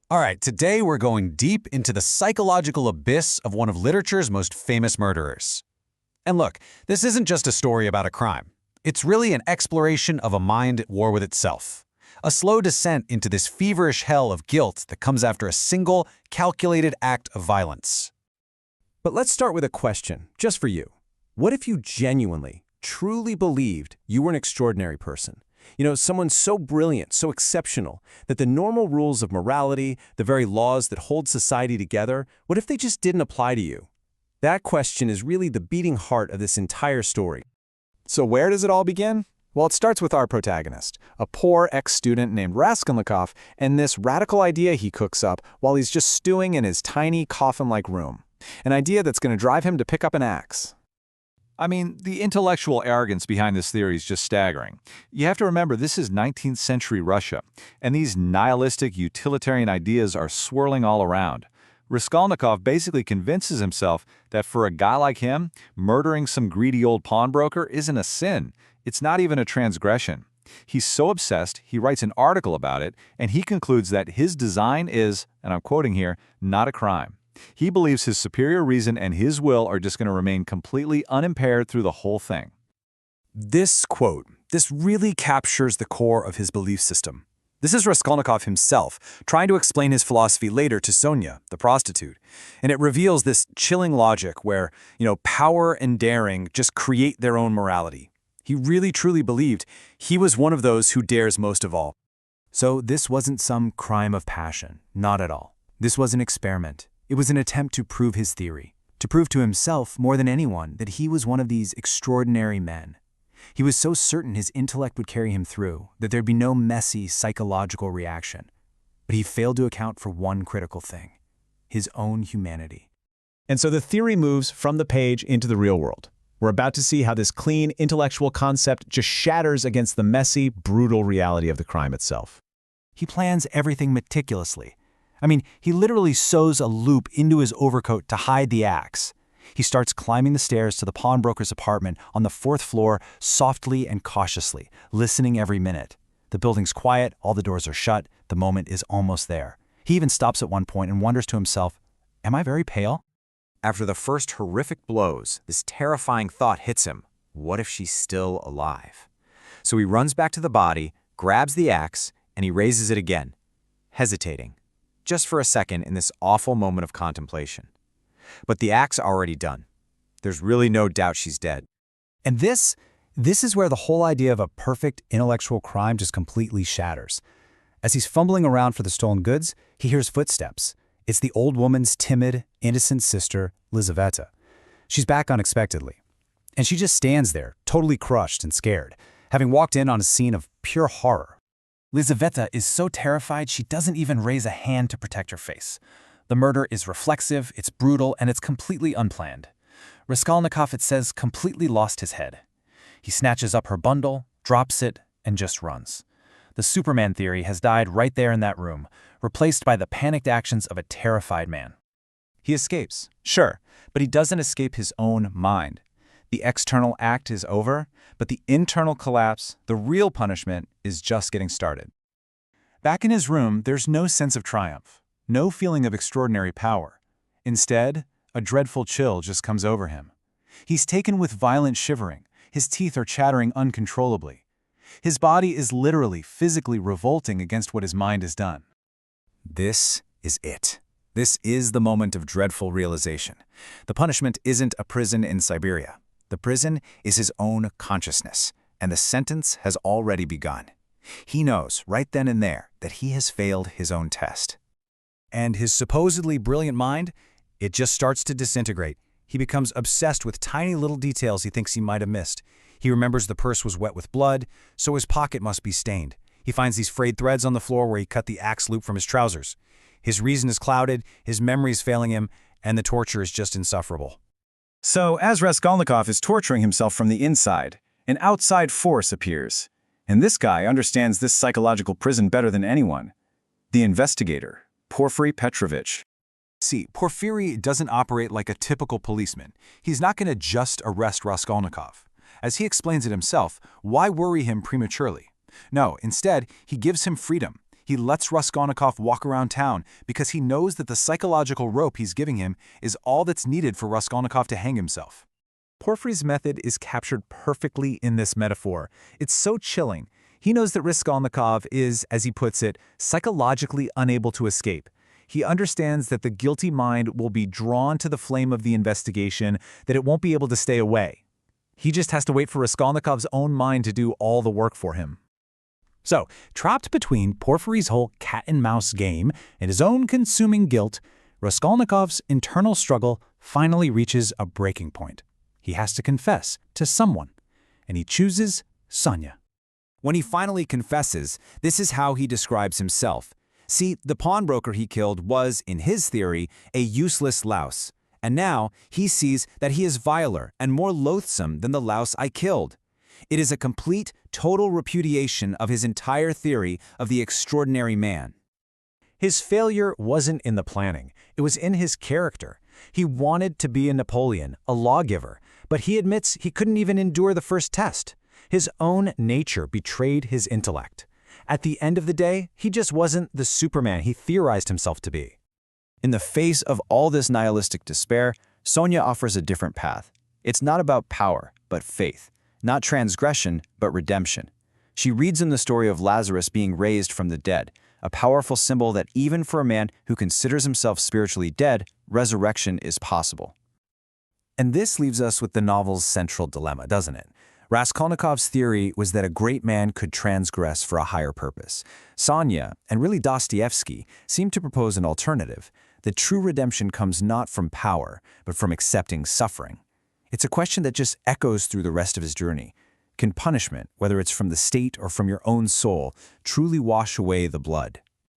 All right, today we're going deep into the psychological abyss of one of literature's most famous murderers. And look, this isn't just a story about a crime. It's really an exploration of a mind at war with itself. A slow descent into this feverish hell of guilt that comes after a single, calculated act of violence. But let's start with a question, just for you. What if you genuinely, truly believed you were an extraordinary person? Someone so brilliant, so exceptional, that the normal rules of morality, the very laws that hold society together, what if they just didn't apply to you? That question is really the beating heart of this entire story. So where does it all begin? Well, it starts with our protagonist, a poor ex-student named Raskolnikov, and this radical idea he cooks up while he's just stewing in his tiny coffin-like room. An idea that's going to drive him to pick up an axe. I mean, the intellectual arrogance behind this theory is just staggering. You have to remember this is 19th century Russia, and these nihilistic utilitarian ideas are swirling all around. Raskolnikov basically convinces himself that for a guy like him, murdering some greedy old pawnbroker isn't a sin. It's not even a transgression. He's so obsessed, he writes an article about it, and he concludes that his design is, and I'm quoting here, not a crime. He believes his superior reason and his will are just going to remain completely unimpaired through the whole thing. This quote, this really captures the core of his belief system. This is Raskolnikov himself, trying to explain his philosophy later to Sonia, the prostitute. And it reveals this chilling logic where, power and daring just create their own morality. He really truly believed he was one of those who dares most of all. So this wasn't some crime of passion, not at all. This was an experiment. It was an attempt to prove his theory, to prove to himself more than anyone that he was one of these extraordinary men. He was so certain his intellect would carry him through, that there'd be no messy psychological reaction. But he failed to account for one critical thing: his own humanity. And so the theory moves from the page into the real world. We're about to see how this clean, intellectual concept just shatters against the messy, brutal reality of the crime itself. He plans everything meticulously. He literally sews a loop into his overcoat to hide the axe. He starts climbing the stairs to the pawnbroker's apartment on the 4th floor softly and cautiously, listening every minute. The building's quiet, all the doors are shut, the moment is almost there. He even stops at one point and wonders to himself, am I very pale? After the first horrific blows, this terrifying thought hits him. What if she's still alive? So he runs back to the body, grabs the axe, and he raises it again, hesitating, just for a second in this awful moment of contemplation. But the act's already done. There's really no doubt she's dead. And this is where the whole idea of a perfect intellectual crime just completely shatters. As he's fumbling around for the stolen goods, he hears footsteps. It's the old woman's timid, innocent sister, Lizaveta. She's back unexpectedly. And she just stands there, totally crushed and scared, having walked in on a scene of pure horror. Lizaveta is so terrified she doesn't even raise a hand to protect her face. The murder is reflexive, it's brutal, and it's completely unplanned. Raskolnikov, it says, completely lost his head. He snatches up her bundle, drops it, and just runs. The Superman theory has died right there in that room, replaced by the panicked actions of a terrified man. He escapes, sure, but he doesn't escape his own mind. The external act is over, but the internal collapse, the real punishment, is just getting started. Back in his room, there's no sense of triumph, no feeling of extraordinary power. Instead, a dreadful chill just comes over him. He's taken with violent shivering. His teeth are chattering uncontrollably. His body is literally, physically revolting against what his mind has done. This is it. This is the moment of dreadful realization. The punishment isn't a prison in Siberia. The prison is his own consciousness, and the sentence has already begun. He knows, right then and there, that he has failed his own test. And his supposedly brilliant mind, it just starts to disintegrate. He becomes obsessed with tiny little details he thinks he might have missed. He remembers the purse was wet with blood, so his pocket must be stained. He finds these frayed threads on the floor where he cut the axe loop from his trousers. His reason is clouded, his memory is failing him, and the torture is just insufferable. So, as Raskolnikov is torturing himself from the inside, an outside force appears. And this guy understands this psychological prison better than anyone. The investigator, Porfiry Petrovich. See, Porfiry doesn't operate like a typical policeman. He's not going to just arrest Raskolnikov. As he explains it himself, why worry him prematurely? No, instead, he gives him freedom. He lets Raskolnikov walk around town because he knows that the psychological rope he's giving him is all that's needed for Raskolnikov to hang himself. Porfiry's method is captured perfectly in this metaphor. It's so chilling. He knows that Raskolnikov is, as he puts it, psychologically unable to escape. He understands that the guilty mind will be drawn to the flame of the investigation, that it won't be able to stay away. He just has to wait for Raskolnikov's own mind to do all the work for him. So, trapped between Porfiry's whole cat-and-mouse game and his own consuming guilt, Raskolnikov's internal struggle finally reaches a breaking point. He has to confess to someone, and he chooses Sonia. When he finally confesses, this is how he describes himself. See, the pawnbroker he killed was, in his theory, a useless louse. And now he sees that he is viler and more loathsome than the louse I killed. It is a complete, total repudiation of his entire theory of the extraordinary man. His failure wasn't in the planning. It was in his character. He wanted to be a Napoleon, a lawgiver, but he admits he couldn't even endure the first test. His own nature betrayed his intellect. At the end of the day, he just wasn't the Superman he theorized himself to be. In the face of all this nihilistic despair, Sonia offers a different path. It's not about power, but faith. Not transgression, but redemption. She reads in the story of Lazarus being raised from the dead, a powerful symbol that even for a man who considers himself spiritually dead, resurrection is possible. And this leaves us with the novel's central dilemma, doesn't it? Raskolnikov's theory was that a great man could transgress for a higher purpose. Sonia, and really Dostoevsky, seem to propose an alternative, that true redemption comes not from power, but from accepting suffering. It's a question that just echoes through the rest of his journey. Can punishment, whether it's from the state or from your own soul, truly wash away the blood?